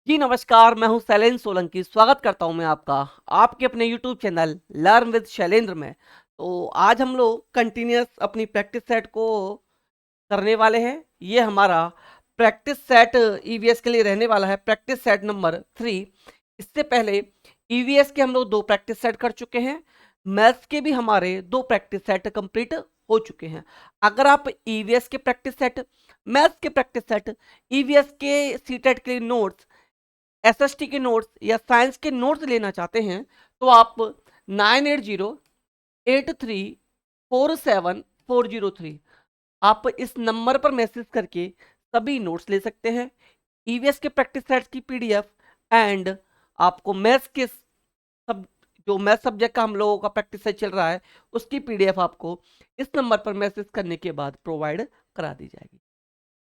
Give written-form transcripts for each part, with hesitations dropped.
जी नमस्कार, मैं हूं शैलेंद्र सोलंकी। स्वागत करता हूं मैं आपका आपके अपने YouTube channel learn with Shailendra में। तो आज हम लोग कंटिन्यूस अपनी प्रैक्टिस सेट को करने वाले हैं। ये हमारा प्रैक्टिस सेट ईवीएस के लिए रहने वाला है, प्रैक्टिस सेट नंबर 3। इससे पहले ईवीएस के हम लोग 2 प्रैक्टिस सेट कर चुके हैं। मैथ्स के भी हमारे 2 प्रैक्टिस सेट कंप्लीट हो चुके हैं। अगर आप ईवीएस के प्रैक्टिस सेट, मैथ्स के प्रैक्टिस सेट, ईवीएस के सीटेट के नोट्स, एसएसटी के नोट्स या साइंस के नोट्स लेना चाहते हैं तो आप 9808347403 आप इस नंबर पर मैसेज करके सभी नोट्स ले सकते हैं। ईवीएस के प्रैक्टिस सेट्स की पीडीएफ एंड आपको मैथ्स के सब जो मैथ सब्जेक्ट का हम लोगों का प्रैक्टिस सेट चल रहा है उसकी पीडीएफ आपको इस नंबर पर मैसेज करने के बाद प्रोवाइड करा दी जाएगी।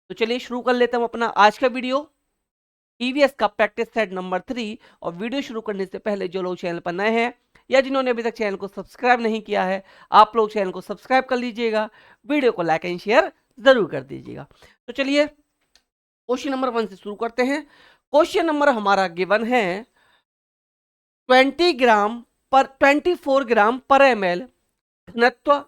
तो चलिए शुरू कर लेते हैं हम अपना आज का वीडियो, ईवीएस का प्रैक्टिस सेट नंबर 3। और वीडियो शुरू करने से पहले जो लोग चैनल पर नए हैं या जिन्होंने अभी तक चैनल को सब्सक्राइब नहीं किया है, आप लोग चैनल को सब्सक्राइब कर लीजिएगा, वीडियो को लाइक एंड शेयर जरूर कर दीजिएगा। तो चलिए क्वेश्चन नंबर 1 से शुरू करते हैं। क्वेश्चन नंबर हमारा गिवन है 24 ग्राम पर ml घनत्व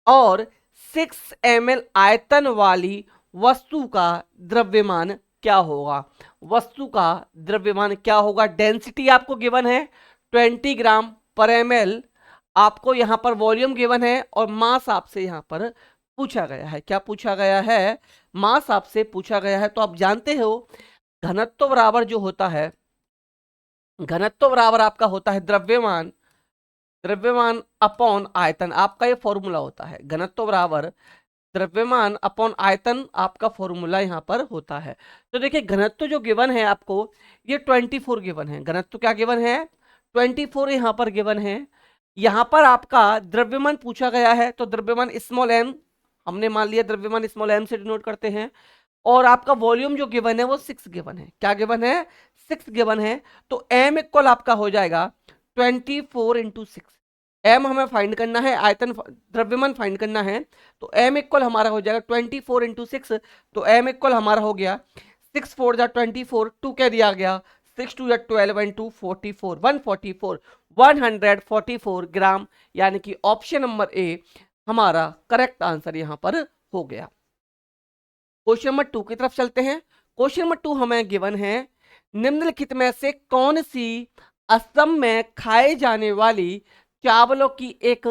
और 6 ml आयतन वाली वस्तु का द्रव्यमान क्या होगा। वस्तु का द्रव्यमान क्या होगा, डेंसिटी आपको गिवन है 20 ग्राम पर ml, आपको यहां पर वॉल्यूम गिवन है और मास आपसे यहां पर पूछा गया है। क्या पूछा गया है? मास आपसे पूछा गया है। तो आप जानते हो घनत्व बराबर जो होता है, घनत्व बराबर आपका होता है द्रव्यमान, द्रव्यमान अपॉन आयतन, आपका ये फॉर्मूला होता है। घनत्व बराबर द्रव्यमान अपॉन आयतन आपका फॉर्मूला यहां पर होता है। तो देखिए घनत्व जो गिवन है आपको, ये 24 गिवन है। घनत्व क्या गिवन है? 24 यहां पर गिवन है। यहां पर आपका द्रव्यमान पूछा गया है तो द्रव्यमान स्मॉल एम हमने मान लिया, द्रव्यमान स्मॉल एम से डिनोट करते हैं। और आपका वॉल्यूम जो गिवन है वो 6 गिवन है। क्या गिवन है? 6 गिवन है। तो एम इक्वल आपका हो जाएगा 24 इंटू 6। एम हमें फाइंड करना है, आयतन द्रव्यमान फाइंड करना है। तो एम इक्वल हमारा हो जाएगा 24 इंटू 6। तो एम इक्वल हमारा हो गया 6 4 जा 24, 2 क्या दिया गया 6 2 जा 12 एंड 2 44, 144 ग्राम, यानी कि ऑप्शन नंबर ए हमारा करेक्ट आंसर यहां पर हो गया। क्वेश्चन नंबर 2 की तरफ चलते हैं। क्वेश्चन नंबर 2 हमें गिवन है निम्नलिखित में से कौन सी असम में खाए जाने वाली चावलों की एक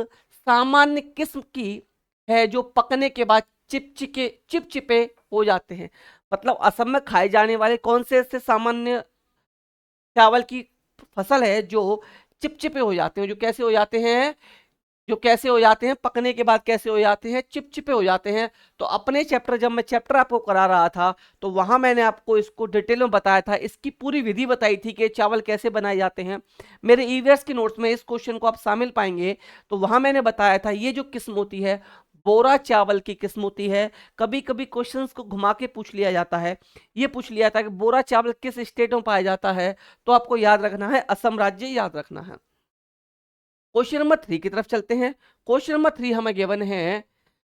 सामान्य किस्म की है जो पकने के बाद चिपचिपे हो जाते हैं। मतलब असम में खाए जाने वाले कौन से ऐसे सामान्य चावल की फसल है जो चिपचिपे हो जाते हैं, जो कैसे हो जाते हैं, जो कैसे हो जाते हैं, पकने के बाद कैसे हो जाते हैं, चिपचिपे हो जाते हैं। तो अपने चैप्टर, जब मैं चैप्टर आपको करा रहा था तो वहां मैंने आपको इसको डिटेल में बताया था, इसकी पूरी विधि बताई थी कि चावल कैसे बनाए जाते हैं। मेरे ईवीएस के नोट्स में इस क्वेश्चन को आप शामिल पाएंगे। तो वहां मैंने बताया था ये जो किस्म होती है बोरा चावल की किस्म होती है। कभी कभी क्वेश्चंस को घुमा के पूछ लिया जाता है। ये पूछ लिया था कि बोरा चावल किस स्टेट में पाया जाता है, तो आपको याद रखना है असम राज्य याद रखना है। क्वेश्चन नंबर 3 की तरफ चलते हैं। क्वेश्चन नंबर 3 हमें गिवन है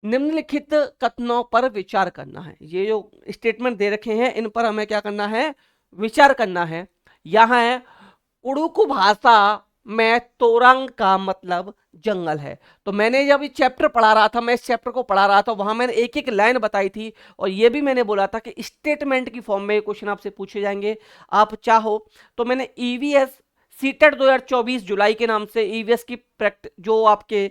निम्नलिखित कथनों पर विचार करना है। ये जो स्टेटमेंट दे रखे हैं इन पर हमें क्या करना है, विचार करना है। यहां है कुड़ुकु भाषा में तोरंग का मतलब जंगल है। तो मैंने जब ये चैप्टर पढ़ा रहा था, मैं इस चैप्टर को पढ़ा रहा था, वहां मैंने एक एक लाइन बताई थी और ये भी मैंने बोला था कि स्टेटमेंट की फॉर्म में क्वेश्चन आपसे पूछे जाएंगे। आप चाहो तो मैंने ईवीएस सीटेट 2024 जुलाई के नाम से ईवीएस की प्रैक्टिस जो आपके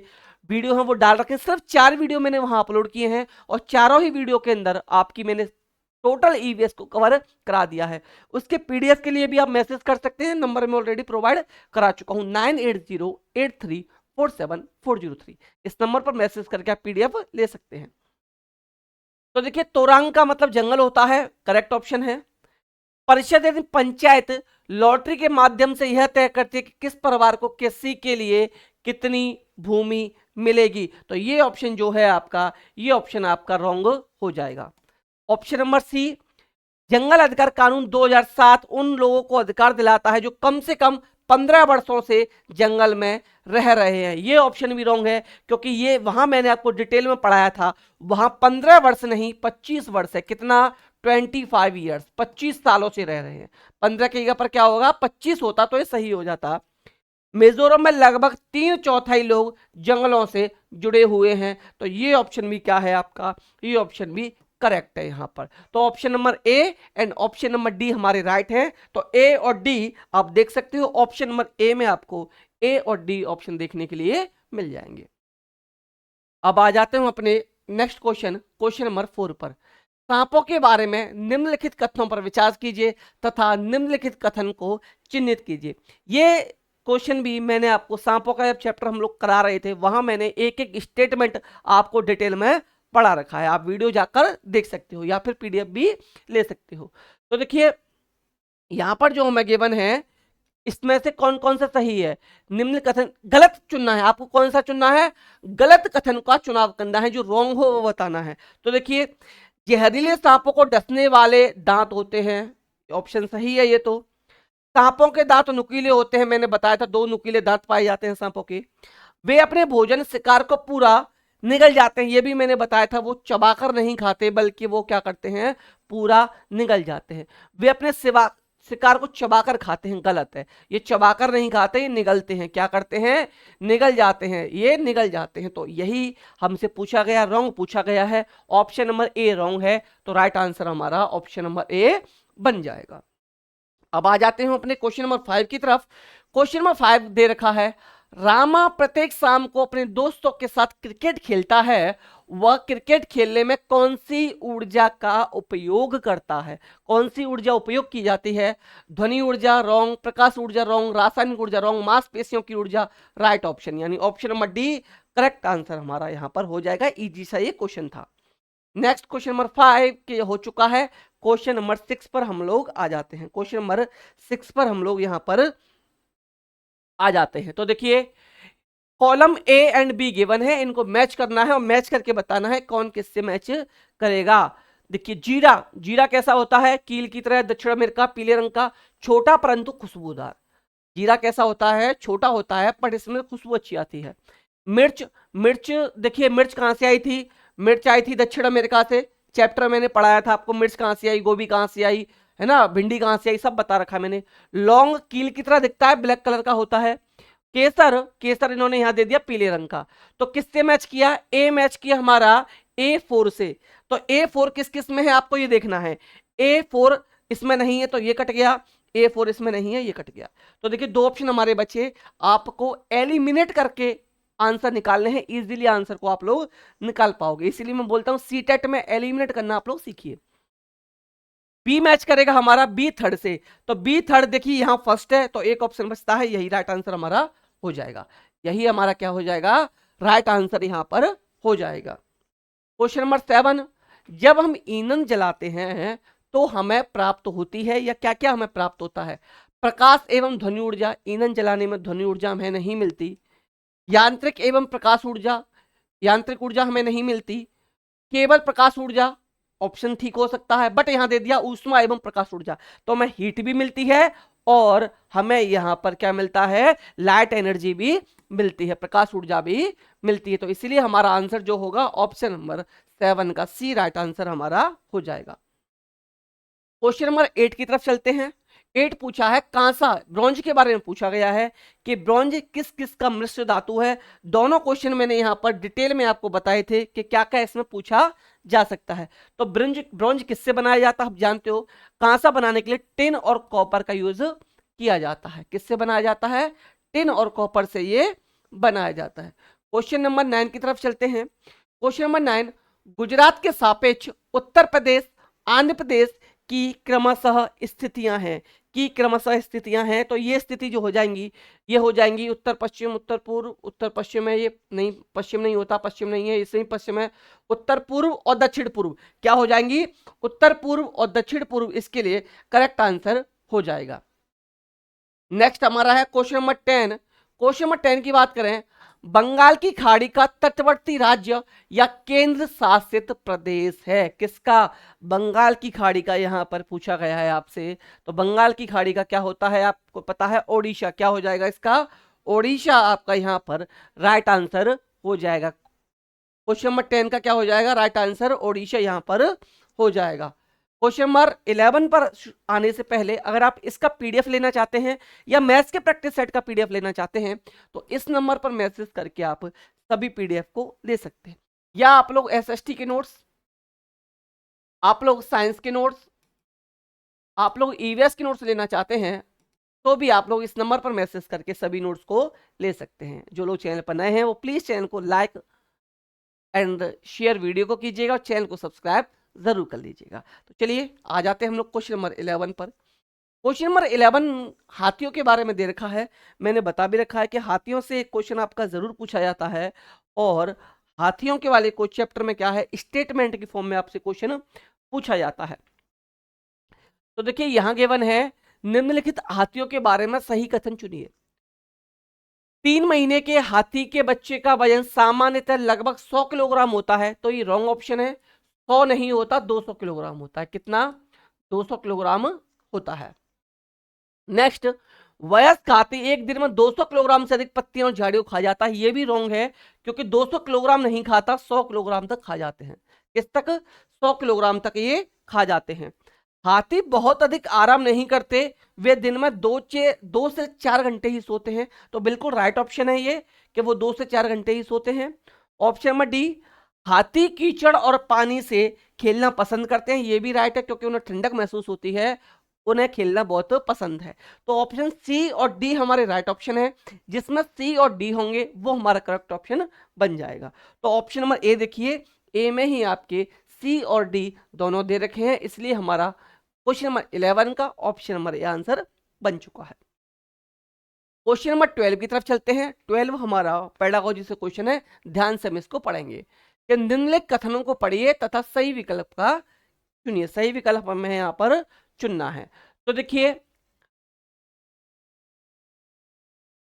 वीडियो हैं वो डाल रखे हैं। सिर्फ 4 वीडियो मैंने वहां अपलोड किए हैं और चारों ही वीडियो के अंदर आपकी मैंने टोटल ईवीएस को कवर करा दिया है। उसके पीडीएफ के लिए भी आप मैसेज कर सकते हैं, नंबर में ऑलरेडी प्रोवाइड करा चुका हूं 9808347403। इस नंबर पर मैसेज करके आप पीडीएफ ले सकते हैं। तो देखिए तोरंग का मतलब जंगल होता है, करेक्ट ऑप्शन है। परिषद यानी पंचायत लॉटरी के माध्यम से यह तय करती है कि किस परिवार को किसी के लिए कितनी भूमि मिलेगी। तो ये ऑप्शन जो है आपका, ये ऑप्शन आपका रॉन्ग हो जाएगा। ऑप्शन नंबर सी, जंगल अधिकार कानून 2007 उन लोगों को अधिकार दिलाता है जो कम से कम 15 वर्षों से जंगल में रह रहे हैं। ये ऑप्शन भी रॉन्ग है क्योंकि ये वहां मैंने आपको डिटेल में पढ़ाया था, वहां 15 वर्ष नहीं 25 वर्ष है। कितना? 25 ईयर्स, 25 सालों से रह रहे हैं। 15 की जगह पर क्या होगा, 25 होता तो ये सही हो जाता। मिजोरम में लगभग 3/4 लोग जंगलों से जुड़े हुए हैं, तो ये ऑप्शन भी क्या है आपका, ये ऑप्शन भी करेक्ट है यहां पर। तो option number A and option number D हमारे राइट है। तो ए और डी आप देख सकते हो, ऑप्शन नंबर ए में आपको ए और डी ऑप्शन देखने के लिए मिल जाएंगे। अब आ जाते हैं अपने नेक्स्ट क्वेश्चन नंबर 4 पर। सांपों के बारे में निम्नलिखित कथनों पर विचार कीजिए तथा निम्नलिखित कथन को चिन्हित कीजिए। ये क्वेश्चन भी मैंने आपको सांपों का जब चैप्टर हम लोग करा रहे थे वहां मैंने एक एक स्टेटमेंट आपको डिटेल में पढ़ा रखा है, आप वीडियो जाकर देख सकते हो या फिर पीडीएफ भी ले सकते हो। तो देखिए यहां पर जो हमें गिवन है इसमें से कौन कौन सा सही है, निम्न कथन गलत चुनना है, आपको कौन सा चुनना है, गलत कथन का चुनाव करना है, जो रॉन्ग हो वो बताना है। तो देखिए जहरीले सांपों को डसने वाले दांत होते हैं, ऑप्शन सही है ये। तो सांपों के दांत नुकीले होते हैं, मैंने बताया था 2 नुकीले दांत पाए जाते हैं सांपों के। वे अपने भोजन शिकार को पूरा निगल जाते हैं, ये भी मैंने बताया था, वो चबाकर नहीं खाते बल्कि वो क्या करते हैं, पूरा निगल जाते हैं। वे अपने शिकार को चबाकर खाते हैं, गलत है, ये चबाकर नहीं खाते, ये निगलते हैं। क्या करते हैं, निगल जाते हैं, ये निगल जाते हैं। तो यही हमसे पूछा गया, रॉन्ग पूछा गया है, ऑप्शन नंबर ए रॉन्ग है। तो राइट आंसर हमारा ऑप्शन नंबर ए बन जाएगा। अब आ जाते हैं अपने क्वेश्चन नंबर 5 की तरफ। क्वेश्चन नंबर 5 दे रखा है, रामा प्रत्येक शाम को अपने दोस्तों के साथ क्रिकेट खेलता है, वह क्रिकेट खेलने में कौन सी ऊर्जा का उपयोग करता है, कौन सी ऊर्जा उपयोग की जाती है, ध्वनि ऊर्जा रॉन्ग, प्रकाश ऊर्जा रॉन्ग, रासायनिक ऊर्जा रॉन्ग, मांसपेशियों की ऊर्जा राइट ऑप्शन, यानी option number D correct answer हमारा यहां पर हो जाएगा। इजी सा ये क्वेश्चन था। नेक्स्ट क्वेश्चन नंबर 5 के हो चुका है, क्वेश्चन नंबर 6 पर हम लोग आ जाते हैं। क्वेश्चन नंबर 6 पर हम लोग यहां पर आ जाते हैं। तो देखिए column A and be given है, इनको मैच करना है और मैच करके बताना है कौन किससे मैच करेगा। देखिए जीरा, जीरा कैसा होता है, कील की तरह, दक्षिण अमेरिका, पीले रंग का, छोटा परंतु खुशबूदार। जीरा कैसा होता है, छोटा होता है पर इसमें खुशबू अच्छी आती है। मिर्च, मिर्च देखिए मिर्च कहां से आई थी, मिर्च आई थी दक्षिण अमेरिका से, चैप्टर मैंने पढ़ाया था आपको, मिर्च कहां से आई, गोभी कहां से आई, है ना, भिंडी कहां से आई, सब बता रखा मैंने। लौंग कील की तरह दिखता है, ब्लैक कलर का होता है। केसर, केसर इन्होंने यहां दे दिया पीले रंग का। तो किससे मैच किया, ए मैच किया हमारा A4 से। तो A4 किस किस में है आपको ये देखना है, A4 इसमें नहीं है तो ये कट गया, A4 इसमें नहीं है ये कट गया। तो देखिए 2 ऑप्शन हमारे बचे, आपको एलिमिनेट करके आंसर निकालने हैं, इजीली आंसर को आप लोग निकाल पाओगे, इसीलिए मैं बोलता हूं सीटेट में एलिमिनेट करना आप लोग सीखिए। बी मैच करेगा हमारा बी थर्ड से, तो बी थर्ड देखिए यहां फर्स्ट है तो एक ऑप्शन बचता है, यही राइट आंसर हमारा हो जाएगा, यही हमारा क्या हो जाएगा, राइट आंसर यहां पर हो जाएगा। क्वेश्चन नंबर 7, जब हम ईंधन जलाते हैं तो हमें प्राप्त होती है या क्या क्या हमें प्राप्त होता है, प्रकाश एवं ध्वनि ऊर्जा, ईंधन जलाने में ध्वनि ऊर्जा हमें नहीं मिलती। यांत्रिक एवं प्रकाश ऊर्जा, यांत्रिक ऊर्जा हमें नहीं मिलती। केवल प्रकाश ऊर्जा, ऑप्शन ठीक हो सकता है, बट यहां दे दिया ऊष्मा एवं प्रकाश ऊर्जा, तो हमें हीट भी मिलती है और हमें यहां पर क्या मिलता है, लाइट एनर्जी भी मिलती है, प्रकाश ऊर्जा भी मिलती है। तो इसीलिए हमारा आंसर जो होगा ऑप्शन नंबर 7 का सी राइट आंसर हमारा हो जाएगा। क्वेश्चन नंबर 8 की तरफ चलते हैं। 8 पूछा है कांसा, ब्रॉन्ज के बारे में पूछा गया है कि ब्रॉन्ज किस किस का मिश्र धातु है। दोनों क्वेश्चन मैंने यहां पर डिटेल में आपको बताए थे कि क्या क्या इसमें पूछा जा सकता है। तो ब्रॉन्ज, ब्रॉन्ज किससे बनाया जाता है आप जानते हो, कांसा बनाने के लिए टिन और कॉपर का यूज किया जाता है। किससे बनाया जाता है, टिन और कॉपर से ये बनाया जाता है। क्वेश्चन नंबर 9 की तरफ चलते हैं। क्वेश्चन नंबर 9, गुजरात के सापेक्ष उत्तर प्रदेश, आंध्र प्रदेश की क्रमशः स्थितियां हैं, की क्रमशः स्थितियां हैं। तो ये स्थिति जो हो जाएंगी, ये हो जाएंगी उत्तर पश्चिम, उत्तर पूर्व, उत्तर पश्चिम है, ये नहीं पश्चिम नहीं होता, पश्चिम नहीं है, इसमें पश्चिम है, उत्तर पूर्व और दक्षिण पूर्व क्या हो जाएंगी, उत्तर पूर्व और दक्षिण पूर्व, इसके लिए करेक्ट आंसर हो जाएगा। नेक्स्ट हमारा है क्वेश्चन नंबर 10। क्वेश्चन नंबर 10 की बात करें, बंगाल की खाड़ी का तटवर्ती राज्य या केंद्र शासित प्रदेश है, किसका, बंगाल की खाड़ी का यहां पर पूछा गया है आपसे। तो बंगाल की खाड़ी का क्या होता है आपको पता है, ओडिशा, क्या हो जाएगा इसका, ओडिशा आपका यहां पर राइट आंसर हो जाएगा। क्वेश्चन नंबर 10 का क्या हो जाएगा, राइट आंसर ओडिशा यहां पर हो जाएगा। क्वेश्चन नंबर 11 पर आने से पहले अगर आप इसका पीडीएफ लेना चाहते हैं या मैथ्स के प्रैक्टिस सेट का पीडीएफ लेना चाहते हैं तो इस नंबर पर मैसेज करके आप सभी पीडीएफ को ले सकते हैं। या आप लोग एसएसटी के नोट्स, आप लोग साइंस के नोट्स, आप लोग ईवीएस के नोट्स लेना चाहते हैं तो भी आप लोग इस नंबर पर मैसेज करके सभी नोट्स को ले सकते हैं। जो लोग चैनल पर नए हैं वो प्लीज चैनल को लाइक एंड शेयर वीडियो को कीजिएगा और चैनल को सब्सक्राइब जरूर कर लीजिएगा। तो चलिए आ जाते हैं हम लोग क्वेश्चन नंबर 11 पर। क्वेश्चन नंबर 11 हाथियों के बारे में दे रखा है। मैंने बता भी रखा है कि हाथियों से एक क्वेश्चन आपका जरूर पूछा जाता है और हाथियों के वाले को चैप्टर में क्या है, स्टेटमेंट की फॉर्म में आपसे क्वेश्चन पूछा जाता है। तो देखिए यहां गिवन है, निम्नलिखित हाथियों के बारे में सही कथन चुनिए। 3 महीने के हाथी के बच्चे का वजन सामान्यतः लगभग 100 किलोग्राम होता है, तो ये रॉन्ग ऑप्शन है। 100 नहीं होता, 200 किलोग्राम होता है। कितना? 200 किलोग्राम होता है। नेक्स्ट, वयस्क हाथी एक दिन में 200 किलोग्राम से अधिक पत्तियों और झाड़ियों खा जाता है, ये भी रॉन्ग है क्योंकि 200 किलोग्राम नहीं खाता, 100 किलोग्राम तक खा जाते हैं। किस तक? 100 किलोग्राम तक ये खा जाते हैं। हाथी बहुत अधिक आराम नहीं करते, वे दिन में 2 से 4 घंटे ही सोते हैं, तो बिल्कुल राइट ऑप्शन है ये कि वो 2 से 4 घंटे ही सोते हैं। ऑप्शन नंबर डी, हाथी कीचड़ और पानी से खेलना पसंद करते हैं, ये भी राइट है क्योंकि उन्हें ठंडक महसूस होती है, उन्हें खेलना बहुत पसंद है। तो ऑप्शन सी और डी हमारे राइट ऑप्शन है, जिसमें सी और डी होंगे वो हमारा करेक्ट ऑप्शन बन जाएगा। तो ऑप्शन नंबर ए देखिए, ए में ही आपके सी और डी दोनों दे रखे हैं, इसलिए हमारा क्वेश्चन नंबर 11 का ऑप्शन नंबर ए आंसर बन चुका है। क्वेश्चन नंबर 12 की तरफ चलते हैं। 12 हमारा पेडागोजी से क्वेश्चन है, ध्यान से हम इसको पढ़ेंगे कि निम्नलिखित कथनों को पढ़िए तथा सही विकल्प का चुनिए। सही विकल्प हमें यहाँ पर चुनना है। तो देखिए,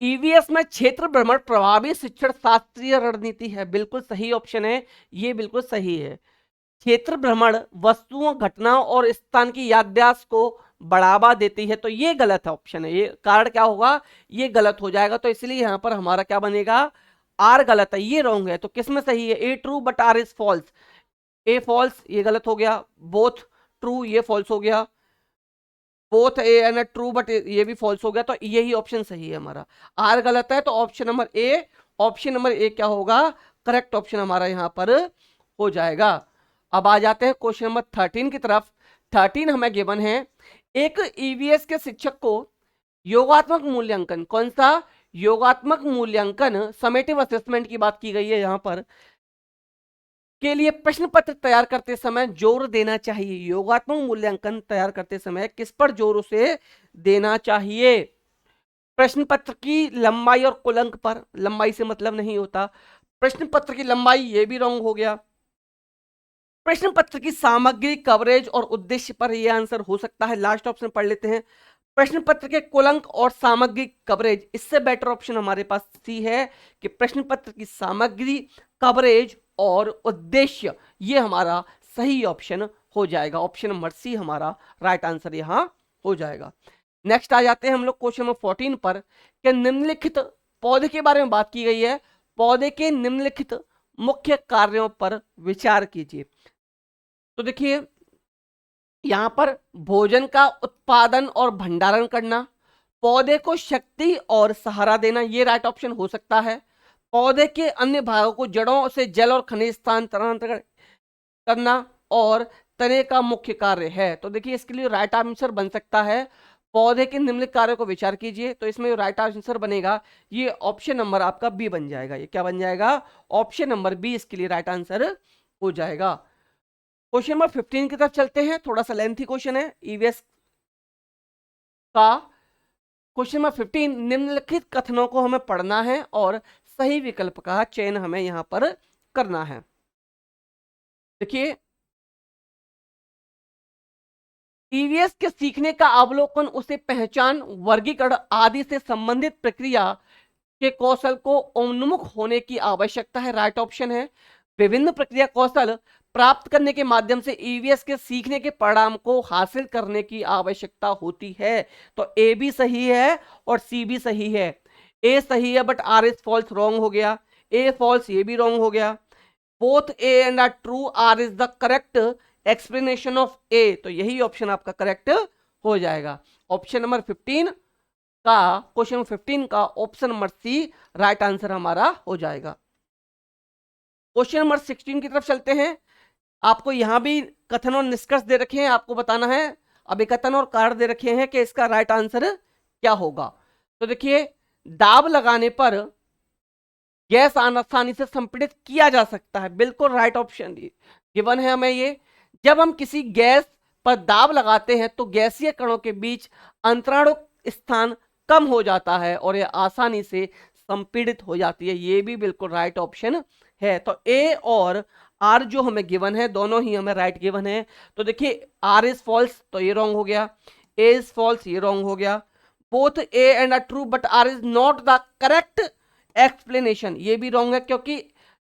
ईवीएस में क्षेत्र भ्रमण प्रभावी शिक्षण शास्त्रीय रणनीति है, बिल्कुल सही ऑप्शन है, ये बिल्कुल सही है। क्षेत्र भ्रमण वस्तुओं, घटनाओं और स्थान की याददाश्त को बढ़ावा देती है, तो ये गलत ऑप्शन है। ये कारण क्या होगा? ये गलत हो जाएगा, तो इसलिए यहां पर हमारा क्या बनेगा? आर गलत है, ये रॉन्ग है। तो किसमें सही है? A true but R is false. A false, ये गलत हो गया। बोथ ट्रू, ये फॉल्स हो गया। Both A and true but ये भी फॉल्स हो गया, तो यही ऑप्शन सही है हमारा। आर गलत है, तो ऑप्शन नंबर ए, ऑप्शन नंबर ए क्या होगा? करेक्ट ऑप्शन हमारा यहां पर हो जाएगा। अब आ जाते हैं क्वेश्चन नंबर 13 की तरफ। 13 हमें गिवन है, एक ईवीएस के शिक्षक को योगात्मक मूल्यांकन, कौन सा? योगात्मक मूल्यांकन, समेटिव असेसमेंट की बात की गई है यहां पर, के लिए प्रश्न पत्र तैयार करते समय जोर देना चाहिए। योगात्मक मूल्यांकन तैयार करते समय किस पर जोर उसे देना चाहिए? प्रश्न पत्र की लंबाई और कुल अंक पर। लंबाई से मतलब नहीं होता, प्रश्न पत्र की लंबाई, ये भी रॉन्ग हो गया। प्रश्न पत्र की सामग्री, कवरेज और उद्देश्य पर यह आंसर हो सकता है। लास्ट ऑप्शन पढ़ लेते हैं, प्रश्न पत्र के कुल अंक और सामग्री कवरेज। इससे बेटर ऑप्शन हमारे पास सी है कि प्रश्न पत्र की सामग्री, कवरेज और उद्देश्य, ये हमारा सही ऑप्शन हो जाएगा। ऑप्शन नंबर सी हमारा राइट आंसर यहां हो जाएगा। नेक्स्ट आ जाते हैं हम लोग क्वेश्चन नंबर 14 पर कि निम्नलिखित पौधे के बारे में बात की गई है, पौधे के निम्नलिखित मुख्य कार्यों पर विचार कीजिए। तो देखिए यहां पर भोजन का उत्पादन और भंडारण करना, पौधे को शक्ति और सहारा देना, ये राइट ऑप्शन हो सकता है। पौधे के अन्य भागों को जड़ों से जल और खनिज स्थानांतरण करना और तने का मुख्य कार्य है। तो देखिए इसके लिए राइट आंसर बन सकता है, पौधे के निम्नलिखित कार्यों को विचार कीजिए। तो इसमें राइट आंसर बनेगा ये ऑप्शन नंबर आपका बी बन जाएगा। ये क्या बन जाएगा? ऑप्शन नंबर बी इसके लिए राइट आंसर हो जाएगा। क्वेश्चन नंबर 15 की तरफ चलते हैं, थोड़ा सा लेंथी क्वेश्चन है ईवीएस का। क्वेश्चन नंबर 15, निम्नलिखित कथनों को हमें पढ़ना है और सही विकल्प का चयन हमें यहां पर करना है। देखिए, ईवीएस के सीखने का अवलोकन उसे पहचान, वर्गीकरण आदि से संबंधित प्रक्रिया के कौशल को उन्मुख होने की आवश्यकता है। राइट ऑप्शन है। विभिन्न प्रक्रिया कौशल प्राप्त करने के माध्यम से ईवीएस के सीखने के परिणाम को हासिल करने की आवश्यकता होती है। तो ए भी सही है और सी भी सही है। ए सही है but R is false, wrong हो गया। ए फॉल्स, ये भी रॉन्ग हो गया। Both A and R true, R is the correct, explanation of A, तो यही ऑप्शन आपका करेक्ट हो जाएगा। ऑप्शन नंबर 15 का, क्वेश्चन नंबर 15 का option number C right answer हमारा हो जाएगा। क्वेश्चन नंबर 16 की तरफ चलते हैं। आपको यहां भी कथन और निष्कर्ष दे रखे हैं, आपको बताना है। अभिकथन और कारण दे रखे हैं कि इसका राइट आंसर क्या होगा। तो देखिए, दाब लगाने पर गैस आसानी से संपीड़ित किया जा सकता है, बिल्कुल राइट ऑप्शन गिवन है हमें ये। जब हम किसी गैस पर दाब लगाते हैं तो गैसीय कणों के बीच अंतराणु स्थान कम हो जाता है और यह आसानी से संपीड़ित हो जाती है, ये भी बिल्कुल राइट ऑप्शन है। तो ए और आर जो हमें गिवन है, दोनों ही हमें राइट गिवन है। तो देखिए, आर इज फॉल्स, तो ये रॉन्ग हो गया। ए इज फॉल्स, ये रॉन्ग हो गया। Both A and R true but R is not the correct explanation, ये भी रॉन्ग है क्योंकि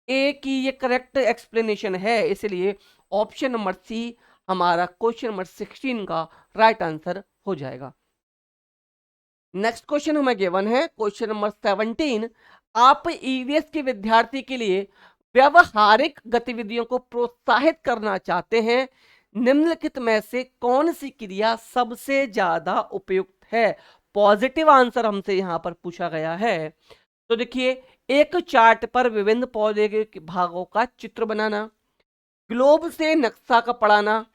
ए की ये करेक्ट एक्सप्लेनेशन है, इसलिए ऑप्शन नंबर सी हमारा क्वेश्चन नंबर 16 का राइट आंसर हो जाएगा। नेक्स्ट क्वेश्चन हमें गिवन है क्वेश्चन नंबर 17। आप ईवीएस के विद्यार्थी के लिए व्यवहारिक गतिविधियों को प्रोत्साहित करना चाहते हैं, निम्नलिखित में से कौन सी क्रिया सबसे ज्यादा उपयुक्त है। पॉजिटिव आंसर हमसे यहां पर पूछा गया है। तो देखिए, एक चार्ट पर विभिन्न पौधे के भागों का चित्र बनाना, ग्लोब से नक्शा का पढ़ाना,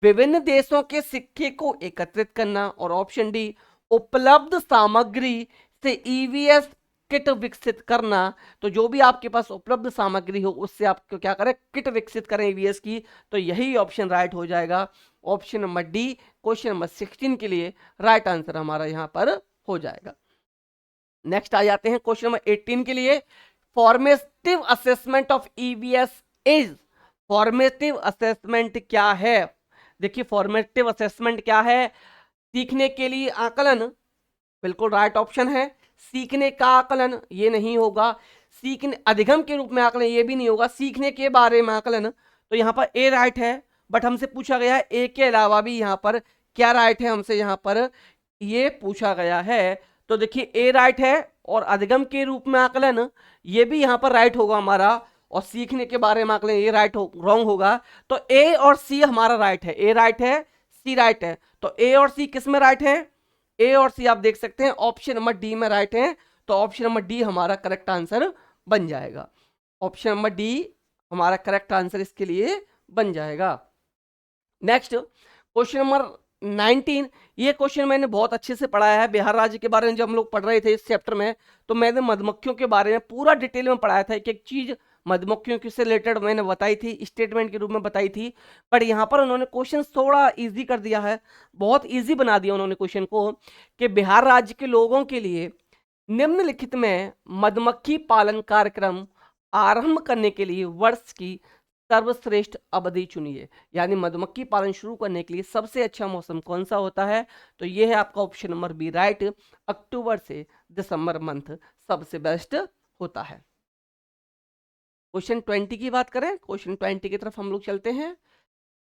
विभिन्न देशों के सिक्के को एकत्रित करना, और ऑप्शन डी उपलब्ध सामग्री से ईवीएस किट विकसित करना। तो जो भी आपके पास उपलब्ध सामग्री हो उससे आप क्या करें, किट विकसित करें ईवीएस की, तो यही ऑप्शन राइट हो जाएगा। Option number D question number 16 के लिए राइट आंसर हमारा यहां पर हो जाएगा। नेक्स्ट आ जाते हैं क्वेश्चन नंबर 18 के लिए। Formative assessment of EVS is, formative assessment क्या है। देखिए, फॉर्मेटिव असेसमेंट क्या है, सीखने के लिए आकलन, बिल्कुल राइट ऑप्शन है। सीखने का आकलन ये नहीं होगा, सीखने अधिगम के रूप में आकलन ये भी नहीं होगा, सीखने के बारे में आकलन, तो यहाँ पर ए राइट है। बट हमसे पूछा गया है ए के अलावा भी यहाँ पर क्या राइट है, हमसे यहाँ पर ये पूछा गया है। तो देखिए, ए राइट है और अधिगम के रूप में आकलन ये भी यहाँ पर राइट होगा हमारा, और सीखने के बारे में आकलन ये राइट रॉन्ग होगा। तो ए और सी हमारा राइट है, ए राइट है, सी राइट है। तो ए और सी किस में राइट है, ए और सी आप देख सकते हैं ऑप्शन नंबर डी में राइट है। तो ऑप्शन नंबर डी हमारा करेक्ट आंसर बन जाएगा। ऑप्शन नंबर डी हमारा करेक्ट आंसर इसके लिए बन जाएगा। Next question number 19। ये क्वेश्चन मैंने बहुत अच्छे से पढ़ाया है। बिहार राज्य के बारे में जब हम लोग पढ़ रहे थे इस चैप्टर में, तो मैंने मधुमक्खियों के बारे में पूरा डिटेल में पढ़ाया था, एक एक चीज मधुमक्खियों से रिलेटेड मैंने बताई थी, स्टेटमेंट के रूप में बताई थी। पर यहाँ पर उन्होंने क्वेश्चन थोड़ा इजी कर दिया है, बहुत इजी बना दिया उन्होंने क्वेश्चन को, कि बिहार राज्य के लोगों के लिए निम्नलिखित में मधुमक्खी पालन कार्यक्रम आरंभ करने के लिए वर्ष की सर्वश्रेष्ठ अवधि चुनिए। यानी मधुमक्खी पालन शुरू करने के लिए सबसे अच्छा मौसम कौन सा होता है, तो ये है आपका ऑप्शन नंबर बी राइट, अक्टूबर से दिसंबर मंथ सबसे बेस्ट होता है। क्वेश्चन 20 की बात करें, क्वेश्चन 20 की तरफ हम लोग चलते हैं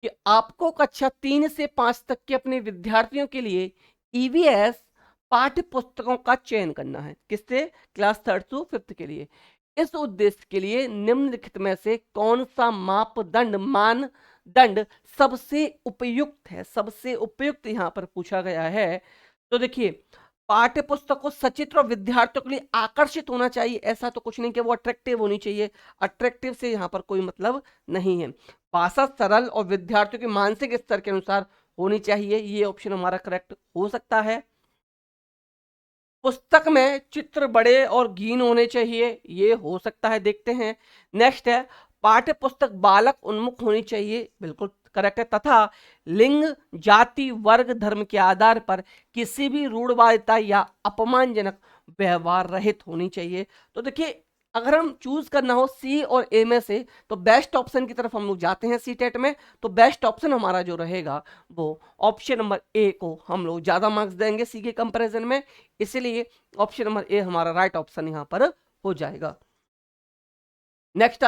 कि आपको कक्षा 3 से 5 तक के अपने विद्यार्थियों के लिए ईवीएस पाठ्य पुस्तकों का चयन करना है। किससे, क्लास 3rd to 5th के लिए। इस उद्देश्य के लिए निम्नलिखित में से कौन सा मानदंड सबसे उपयुक्त है, सबसे उपयुक्त यहां पर पूछा गया है। तो देखिए, पाठ्य पुस्तक को सचित्र और विद्यार्थियों के लिए आकर्षित होना चाहिए, ऐसा तो कुछ नहीं कि वो अट्रैक्टिव होनी चाहिए, अट्रैक्टिव से यहाँ पर कोई मतलब नहीं है। भाषा सरल और विद्यार्थियों के मानसिक स्तर के अनुसार होनी चाहिए, ये ऑप्शन हमारा करेक्ट हो सकता है। पुस्तक में चित्र बड़े और गीन होने चाहिए, ये हो सकता है, देखते हैं। नेक्स्ट है, पाठ्य पुस्तक बालक उन्मुख होनी चाहिए, बिल्कुल करेक्ट है। तथा लिंग, जाति, वर्ग, धर्म के आधार पर किसी भी रूढ़वादिता या अपमानजनक व्यवहार रहित होनी चाहिए। तो देखिए, अगर हम चूज करना हो सी और ए में से, तो बेस्ट ऑप्शन की तरफ हम लोग जाते हैं सी टेट में, तो बेस्ट ऑप्शन हमारा जो रहेगा वो ऑप्शन नंबर ए को हम लोग ज्यादा मार्क्स देंगे सी के कंपैरिजन में, इसलिए ऑप्शन नंबर ए हमारा राइट ऑप्शन यहां पर हो जाएगा। नेक्स्ट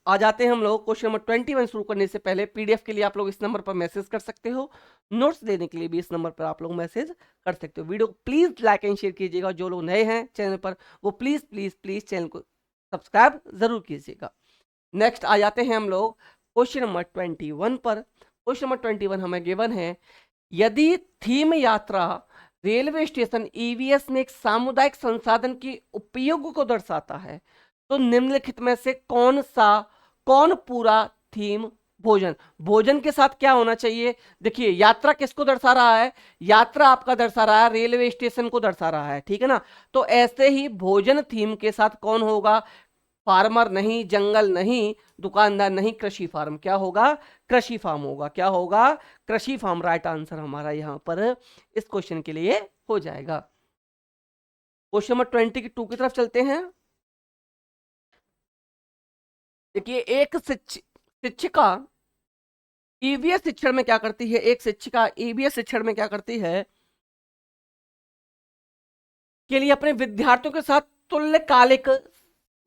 आ जाते हैं हम लोग क्वेश्चन नंबर 21 शुरू करने से पहले पीडीएफ के लिए आप लोग इस नंबर पर मैसेज कर सकते हो, नोट्स देने के लिए भी इस नंबर पर आप लोग मैसेज कर सकते हो। Video please like and share कीजिएगा, जो लोग नए हैं चैनल पर वो प्लीज प्लीज प्लीज चैनल को सब्सक्राइब जरूर कीजिएगा। नेक्स्ट आ जाते हैं हम लोग क्वेश्चन नंबर 21 पर। क्वेश्चन नंबर 21 हमें गिवन है, यदि थीम यात्रा रेलवे स्टेशन ईवीएस में एक सामुदायिक संसाधन के उपयोग को दर्शाता है तो निम्नलिखित में से कौन पूरा थीम भोजन, भोजन के साथ क्या होना चाहिए। देखिए यात्रा किसको दर्शा रहा है, यात्रा आपका दर्शा रहा है रेलवे स्टेशन को दर्शा रहा है, ठीक है ना। तो ऐसे ही भोजन थीम के साथ कौन होगा, फार्मर नहीं, जंगल नहीं, दुकानदार नहीं, कृषि फार्म। क्या होगा, कृषि फार्म होगा। क्या होगा, कृषि फार्म। राइट आंसर हमारा यहां पर इस क्वेश्चन के लिए हो जाएगा। क्वेश्चन नंबर 22 की तरफ चलते हैं। देखिए एक शिक्षिका ईवीएस शिक्षण में क्या करती है, एक शिक्षिका ईवीएस शिक्षण में क्या करती है के लिए अपने विद्यार्थियों के साथ तुल्यकालिक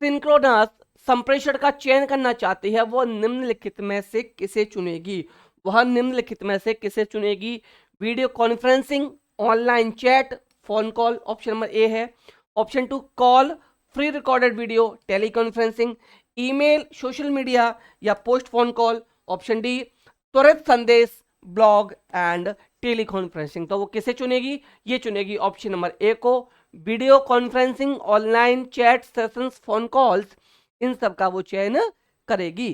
सिंक्रोनस संप्रेषण का चयन करना चाहती है, वह निम्नलिखित में से किसे चुनेगी, वह निम्नलिखित में से किसे चुनेगी। Video conferencing, online chat, phone call. Option number A है। Option 2 call, free recorded video, teleconferencing, email, social media या post phone call. Option D त्वरित संदेश, ब्लॉग एंड टेलीकॉन्फ्रेंसिंग। तो वो किसे चुनेगी, ये चुनेगी ऑप्शन नंबर ए को, video conferencing, online chat sessions, phone calls, इन सब का वो चयन करेगी।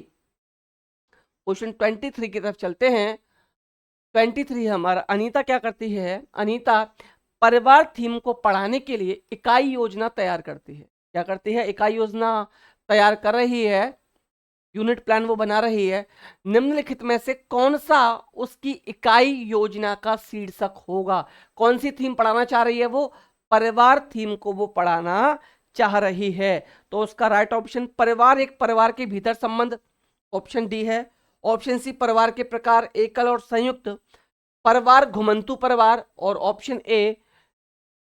क्वेश्चन 23 की तरफ चलते हैं। 23 हमारा, अनीता क्या करती है, अनीता परिवार थीम को पढ़ाने के लिए इकाई योजना तैयार करती है। क्या करती है, इकाई योजना तैयार कर रही है, यूनिट प्लान वो बना रही है। निम्नलिखित में से कौन सा उसकी इकाई योजना का शीर्षक होगा, कौन सी थीम पढ़ाना चाह रही है वो, परिवार थीम को वो पढ़ाना चाह रही है। तो उसका राइट ऑप्शन परिवार, एक परिवार के भीतर संबंध, ऑप्शन डी है। ऑप्शन सी परिवार के प्रकार, एकल और संयुक्त, परिवार घुमंतु परिवार, और ऑप्शन ए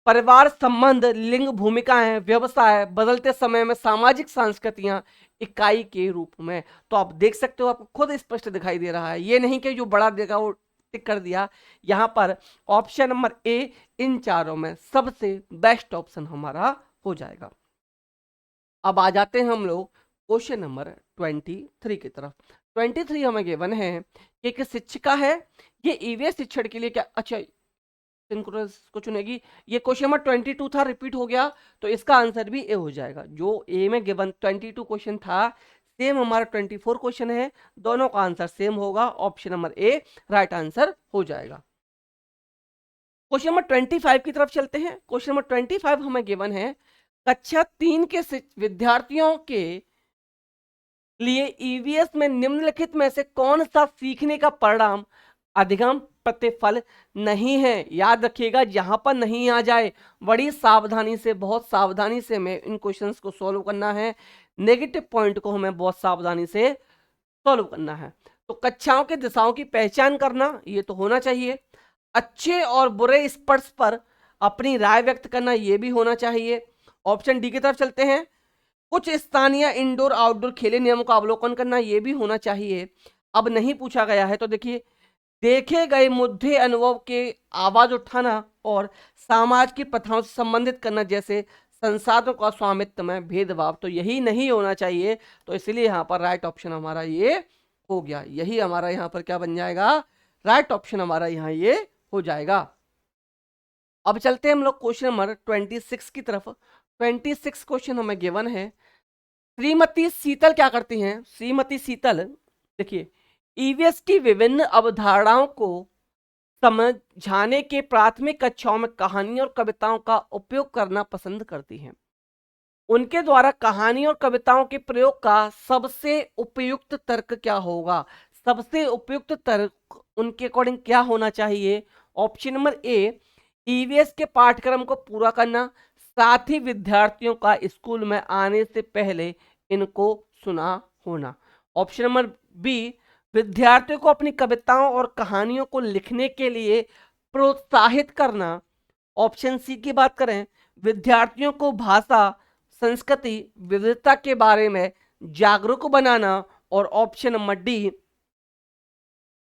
परिवार संबंध, लिंग, भूमिकाएं, व्यवसाय, बदलते समय में सामाजिक संस्कृतियां इकाई के रूप में। तो आप देख सकते हो, आपको खुद स्पष्ट दिखाई दे रहा है, ये नहीं कि जो बड़ा देगा वो टिक कर दिया। यहां पर ऑप्शन नंबर ए इन चारों में सबसे बेस्ट ऑप्शन हमारा हो जाएगा। अब आ जाते हैं हम लोग क्वेश्चन नंबर 23 की तरफ। 23 हमें गिवन है कि एक शिक्षिका है, ये ईवीएस शिक्षण के लिए क्या, अच्छा सिंक्रोनस को चुनेगी। ये क्वेश्चन नंबर 22 था, रिपीट हो गया, तो इसका आंसर भी ए हो जाएगा। जो ए में गिवन 22 क्वेश्चन था, सेम हमारा 24 क्वेश्चन है, दोनों का आंसर सेम होगा। ऑप्शन नंबर ए राइट आंसर हो जाएगा। क्वेश्चन नंबर 25 की तरफ चलते हैं। क्वेश्चन नंबर 25 हमें गिवन है, कक्षा 3 के विद्यार्थियों के लिए ईवीएस में निम्नलिखित में से कौन सा सीखने का परिणाम अधिगम प्रतिफल नहीं है। याद रखिएगा, जहां पर नहीं आ जाए बड़ी सावधानी से, बहुत सावधानी से हमें इन क्वेश्चंस को सॉल्व करना है, नेगेटिव पॉइंट को हमें बहुत सावधानी से सॉल्व करना है। तो कक्षाओं के दिशाओं की पहचान करना, ये तो होना चाहिए। अच्छे और बुरे स्पर्श पर अपनी राय व्यक्त करना, ये भी होना चाहिए। ऑप्शन डी की तरफ चलते हैं, कुछ स्थानीय इंडोर आउटडोर खेले नियमों का अवलोकन करना, ये भी होना चाहिए। अब नहीं पूछा गया है, तो देखिए देखे गए मुद्दे अनुभव के आवाज उठाना और समाज की प्रथाओं से संबंधित करना, जैसे संसाधनों का स्वामित्व में भेदभाव, तो यही नहीं होना चाहिए। तो इसलिए यहाँ पर राइट ऑप्शन हमारा ये हो गया, यही हमारा यहाँ पर क्या बन जाएगा, राइट ऑप्शन हमारा यहाँ ये हो जाएगा। अब चलते हैं हम लोग क्वेश्चन नंबर 26 की तरफ। 26 क्वेश्चन हमें गिवन है, श्रीमती शीतल क्या करती हैं, श्रीमती शीतल देखिए ईवीएस की विभिन्न अवधारणाओं को समझाने के प्राथमिक कक्षाओं में कहानी और कविताओं का उपयोग करना पसंद करती हैं। उनके द्वारा कहानी और कविताओं के प्रयोग का सबसे उपयुक्त तर्क क्या होगा, सबसे उपयुक्त तर्क उनके अकॉर्डिंग क्या होना चाहिए। ऑप्शन नंबर ए ईवीएस के पाठ्यक्रम को पूरा करना, साथ ही विद्यार्थियों का स्कूल में आने से पहले इनको सुना होना। ऑप्शन नंबर बी विद्यार्थियों को अपनी कविताओं और कहानियों को लिखने के लिए प्रोत्साहित करना। ऑप्शन सी की बात करें, विद्यार्थियों को भाषा, संस्कृति, विविधता के बारे में जागरूक बनाना। और ऑप्शन नंबर डी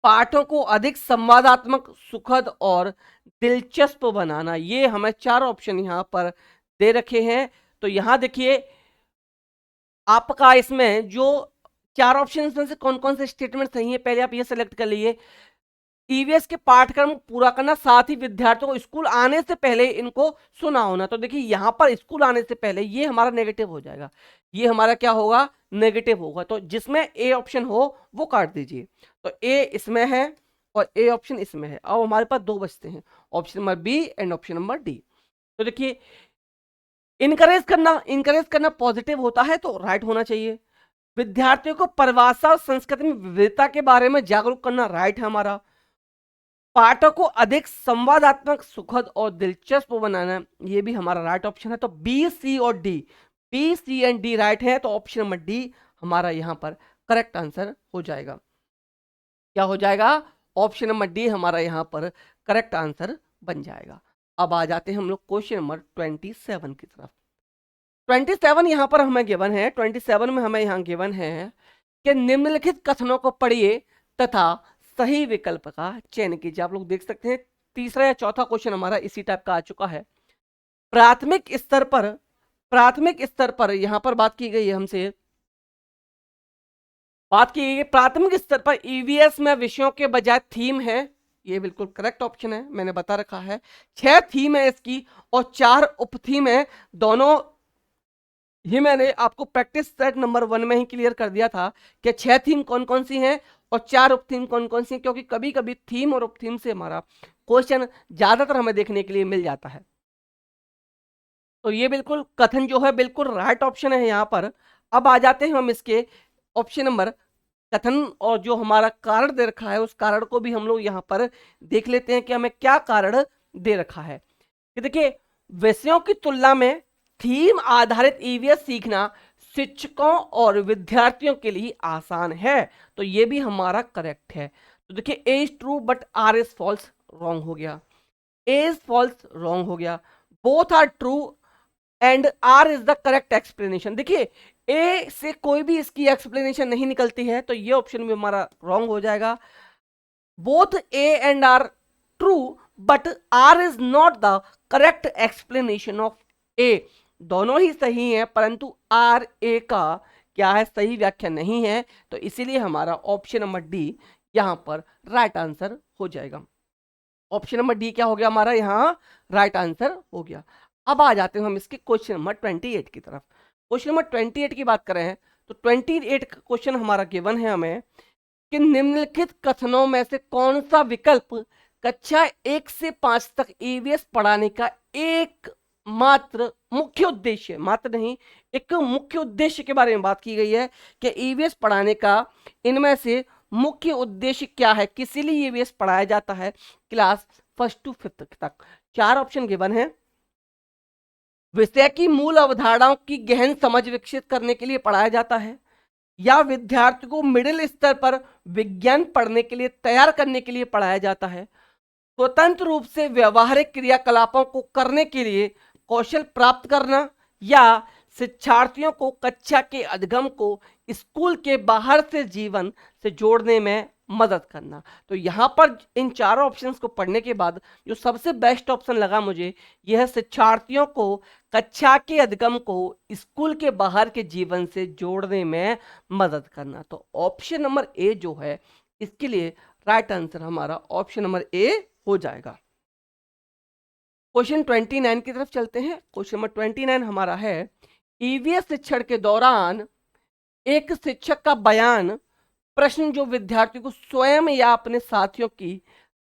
पाठों को अधिक संवादात्मक, सुखद और दिलचस्प बनाना। ये हमें चार ऑप्शन यहां पर दे रखे हैं। तो यहां देखिए आपका इसमें जो चार ऑप्शन में से कौन कौन से स्टेटमेंट सही है, पहले आप ये सेलेक्ट कर लीजिए। ईवीएस के पाठ्यक्रम पूरा करना, साथ ही विद्यार्थियों को स्कूल आने से पहले इनको सुना होना। तो देखिए यहां पर स्कूल आने से पहले ये हमारा नेगेटिव हो जाएगा, ये हमारा क्या होगा, नेगेटिव होगा। तो जिसमें ए ऑप्शन हो वो काट दीजिए। तो ए इसमें है और ए ऑप्शन इसमें है। अब हमारे पास दो बचते हैं, option number B and option number D. तो देखिए इनकरेज करना पॉजिटिव होता है तो राइट होना चाहिए। विद्यार्थियों को परिभाषा और संस्कृति में विविधता के बारे में जागरूक करना राइट है हमारा। पाठक को अधिक संवादात्मक, सुखद और दिलचस्प बनाना, ये भी हमारा राइट ऑप्शन है। तो बी, सी और D, B, C and D right है। तो ऑप्शन नंबर डी हमारा यहां पर करेक्ट आंसर हो जाएगा। क्या हो जाएगा, ऑप्शन नंबर डी हमारा यहां पर करेक्ट आंसर बन जाएगा। अब आ जाते हैं हम लोग क्वेश्चन नंबर 27 की तरफ। 27 यहां पर हमें गिवन है, 27 में हमें यहां गिवन है कि निम्नलिखित कथनों को पढ़िए तथा सही विकल्प का चयन कीजिए। आप लोग देख सकते हैं तीसरा या चौथा क्वेश्चन हमारा इसी टाइप का आ चुका है। प्राथमिक स्तर पर यहां पर बात की गई है, हमसे बात की गई है प्राथमिक स्तर पर ईवीएस में विषयों के बजाय थीम है। ये बिल्कुल करेक्ट ऑप्शन है, मैंने बता रखा है। 6 थीम है इसकी और 4 उप थीम है। दोनों ही मैंने आपको प्रैक्टिस सेट नंबर 1 में ही क्लियर कर दिया था कि 6 थीम कौन कौन सी हैं और 4 उप थीम कौन कौन सी हैं, क्योंकि कभी कभी थीम और उप थीम से हमारा क्वेश्चन ज्यादातर हमें देखने के लिए मिल जाता है। तो ये बिल्कुल कथन जो है बिल्कुल राइट ऑप्शन है यहाँ पर। अब आ जाते हैं हम इसके ऑप्शन नंबर कथन, और जो हमारा कारण दे रखा है उस कारण को भी हम लोग यहाँ पर देख लेते हैं कि हमें क्या कारण दे रखा है। कि देखिए विषयों की तुलना में थीम आधारित ईवीएस सीखना शिक्षकों और विद्यार्थियों के लिए आसान है। तो ये भी हमारा करेक्ट है। तो देखिए A is true but R is false, wrong हो गया। ए इज फॉल्स, रॉन्ग हो गया। Both R true and R is the correct explanation. देखिए ए से कोई भी इसकी एक्सप्लेनेशन नहीं निकलती है, तो ये ऑप्शन भी हमारा रॉन्ग हो जाएगा। Both A and R true but R is not the correct explanation of A, दोनों ही सही हैं परंतु आर ए का क्या है, सही व्याख्या नहीं है। तो इसीलिए हमारा ऑप्शन नंबर डी यहां पर राइट आंसर हो जाएगा। ऑप्शन नंबर डी क्या हो गया हमारा, यहां राइट आंसर हो गया। अब आ जाते हैं हम इसके क्वेश्चन नंबर 28 की तरफ। क्वेश्चन नंबर 28 की बात करें हैं तो 28 का क्वेश्चन हमारा गिवन है हमें कि निम्नलिखित कथनों में से कौन सा विकल्प कक्षा 1 से 5 तक ईवीएस पढ़ाने का एक मात्र मुख्य उद्देश्य, मात्र नहीं एक मुख्य उद्देश्य के बारे में बात की गई है कि ईवीएस पढ़ाने का इनमें से मुख्य उद्देश्य क्या है, किस लिए ईवीएस पढ़ाया जाता है क्लास 1 to 5 तक। 4 ऑप्शन गिवन है। विषय की मूल अवधारणाओं की गहन समझ विकसित करने के लिए पढ़ाया जाता है, या विद्यार्थी को मिडिल स्तर पर विज्ञान पढ़ने के लिए तैयार करने के लिए पढ़ाया जाता है, स्वतंत्र रूप से व्यवहारिक क्रियाकलापों को करने के लिए कौशल प्राप्त करना, या शिक्षार्थियों को कक्षा के अधिगम को स्कूल के बाहर से जीवन से जोड़ने में मदद करना। तो यहाँ पर इन चारों ऑप्शंस को पढ़ने के बाद जो सबसे बेस्ट ऑप्शन लगा मुझे यह शिक्षार्थियों को कक्षा के अधिगम को स्कूल के बाहर के जीवन से जोड़ने में मदद करना। तो ऑप्शन नंबर ए जो है इसके लिए राइट आंसर हमारा ऑप्शन नंबर ए हो जाएगा। क्वेश्चन 29 की तरफ चलते हैं। क्वेश्चन नंबर 29 हमारा है ईवीएस शिक्षण के दौरान एक शिक्षक का बयान प्रश्न जो विद्यार्थी को स्वयं या अपने साथियों की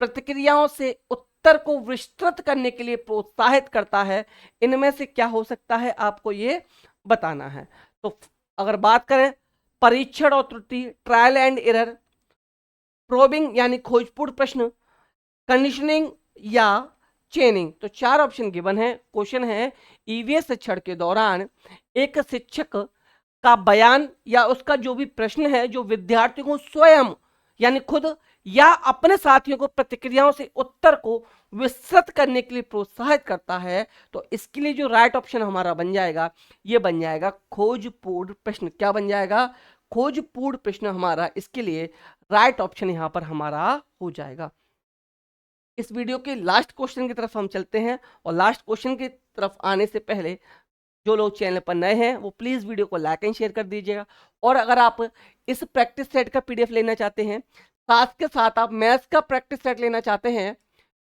प्रतिक्रियाओं से उत्तर को विस्तृत करने के लिए प्रोत्साहित करता है, इनमें से क्या हो सकता है आपको ये बताना है। तो अगर बात करें परीक्षण और त्रुटि, ट्रायल एंड एरर, प्रोबिंग यानी खोजपूर्ण प्रश्न, कंडीशनिंग या चेनिंग। तो 4 ऑप्शन गिवन है। क्वेश्चन है ईवीएस शिक्षण के दौरान एक शिक्षक का बयान या उसका जो भी प्रश्न है जो विद्यार्थी को स्वयं यानी खुद या अपने साथियों को प्रतिक्रियाओं से उत्तर को विस्तृत करने के लिए प्रोत्साहित करता है, तो इसके लिए जो राइट ऑप्शन हमारा बन जाएगा ये बन जाएगा खोजपूर्ण प्रश्न। क्या बन जाएगा, खोजपूर्ण प्रश्न हमारा इसके लिए राइट ऑप्शन यहां पर हमारा हो जाएगा। इस वीडियो के लास्ट क्वेश्चन की तरफ हम चलते हैं और लास्ट क्वेश्चन की तरफ आने से पहले जो लोग चैनल पर नए हैं वो प्लीज़ वीडियो को लाइक एंड शेयर कर दीजिएगा। और अगर आप इस प्रैक्टिस सेट का पीडीएफ लेना चाहते हैं, साथ के साथ आप मैथ्स का प्रैक्टिस सेट लेना चाहते हैं,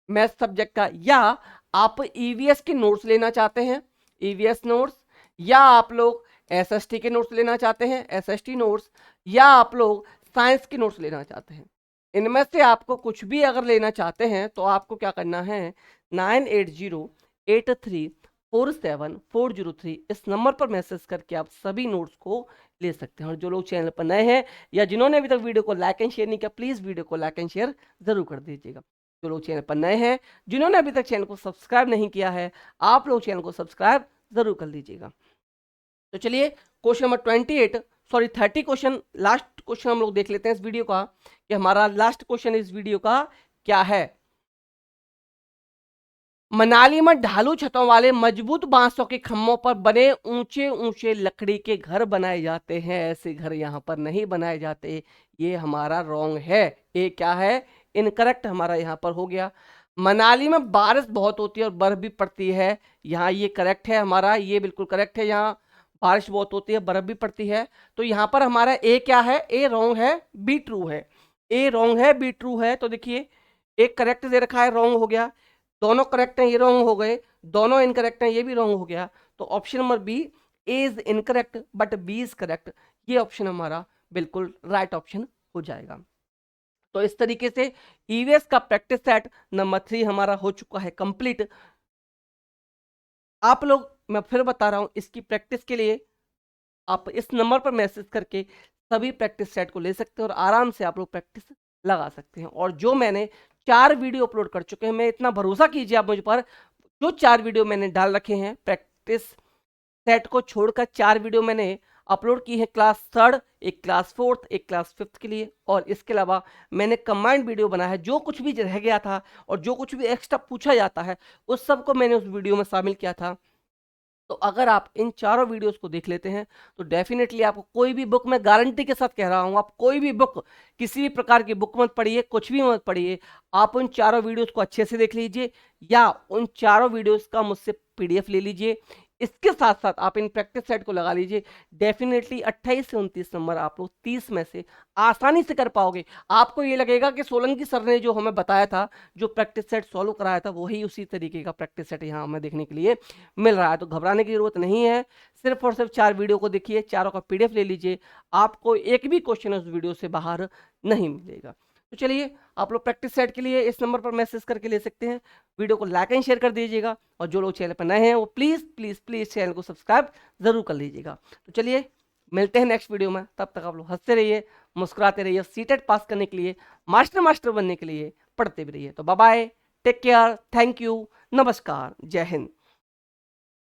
मैथ्स सब्जेक्ट का, या आप ईवीएस के नोट्स लेना चाहते हैं, ईवीएस नोट्स, या आप लोग एसएसटी के नोट्स लेना चाहते हैं, एसएसटी नोट्स, या आप लोग साइंस के नोट्स लेना चाहते हैं, इनमें से आपको कुछ भी अगर लेना चाहते हैं तो आपको क्या करना है, 9808347403 इस नंबर पर मैसेज करके आप सभी नोट्स को ले सकते हैं। और जो लोग चैनल पर नए हैं या जिन्होंने अभी तक वीडियो को लाइक एंड शेयर नहीं किया, प्लीज़ वीडियो को लाइक एंड शेयर जरूर कर दीजिएगा। जो लोग चैनल पर नए हैं, जिन्होंने अभी तक चैनल को सब्सक्राइब नहीं किया है, आप लोग चैनल को सब्सक्राइब जरूर कर लीजिएगा। तो चलिए question number 30 question, last question हम लोग देख लेते हैं इस वीडियो का, कि हमारा लास्ट क्वेश्चन इस वीडियो का क्या है। मनाली में ढालू छतों वाले मजबूत बांसों के खम्भों पर बने ऊंचे ऊंचे लकड़ी के घर बनाए जाते हैं, ऐसे घर यहाँ पर नहीं बनाए जाते। ये हमारा रॉन्ग है, ये क्या है, इनकरेक्ट हमारा यहाँ पर हो गया। मनाली में बारिश बहुत होती है और बर्फ भी पड़ती है, यहाँ ये करेक्ट है हमारा, ये बिल्कुल करेक्ट है, यहाँ बारिश बहुत होती है बर्फ भी पड़ती है। तो यहाँ पर हमारा ए क्या है, ए रॉन्ग है, बी ट्रू है। ए रॉन्ग है, बी ट्रू है। तो देखिए एक करेक्ट दे रखा है, रॉन्ग हो गया, दोनों करेक्ट हैं, ये रॉन्ग हो गए, दोनों इनकरेक्ट हैं, ये भी रॉन्ग हो गया। तो option number B, A is incorrect but B is correct, ये ऑप्शन हमारा बिल्कुल राइट ऑप्शन हो जाएगा। तो इस तरीके से ईवीएस का प्रैक्टिस सेट नंबर 3 हमारा हो चुका है कंप्लीट। आप लोग, मैं फिर बता रहा हूं, इसकी प्रैक्टिस के लिए आप इस नंबर पर मैसेज करके सभी प्रैक्टिस सेट को ले सकते हैं और आराम से आप लोग प्रैक्टिस लगा सकते हैं। और जो मैंने 4 वीडियो अपलोड कर चुके हैं, मैं इतना भरोसा कीजिए आप मुझ पर, जो 4 वीडियो मैंने डाल रखे हैं प्रैक्टिस सेट को छोड़कर 4 वीडियो मैंने अपलोड की है, क्लास 3rd, एक क्लास 4th, एक क्लास 5th के लिए, और इसके अलावा मैंने कंबाइंड वीडियो बनाया है। जो कुछ भी रह गया था और जो कुछ भी एक्स्ट्रा पूछा जाता है उस सब को मैंने उस वीडियो में शामिल किया था। तो अगर आप इन चारों वीडियोस को देख लेते हैं तो डेफिनेटली आपको कोई भी बुक, मैं गारंटी के साथ कह रहा हूं, आप कोई भी बुक, किसी भी प्रकार की बुक मत पढ़िए, कुछ भी मत पढ़िए, आप उन चारों वीडियोस को अच्छे से देख लीजिए या उन चारों वीडियोस का मुझसे पीडीएफ ले लीजिए। इसके साथ साथ आप इन प्रैक्टिस सेट को लगा लीजिए, डेफिनेटली 28 से 29 नंबर आप लोग 30 में से आसानी से कर पाओगे। आपको ये लगेगा कि सोलंकी सर ने जो हमें बताया था, जो प्रैक्टिस सेट सॉल्व कराया था, वही उसी तरीके का प्रैक्टिस सेट यहाँ हमें देखने के लिए मिल रहा है। तो घबराने की जरूरत नहीं है, सिर्फ और सिर्फ 4 वीडियो को देखिए, चारों का पीडीएफ ले लीजिए, आपको एक भी क्वेश्चन उस वीडियो से बाहर नहीं मिलेगा। तो चलिए आप लोग प्रैक्टिस सेट के लिए इस नंबर पर मैसेज करके ले सकते हैं। वीडियो को लाइक एंड शेयर कर दीजिएगा और जो लोग चैनल पर नए हैं वो प्लीज़ प्लीज़ प्लीज़ चैनल को सब्सक्राइब जरूर कर लीजिएगा। तो चलिए मिलते हैं नेक्स्ट वीडियो में, तब तक आप लोग हंसते रहिए, मुस्कुराते रहिए, सीटेट पास करने के लिए, मास्टर बनने के लिए पढ़ते भी रहिए। तो bye bye, take care, thank you, नमस्कार, जय हिंद।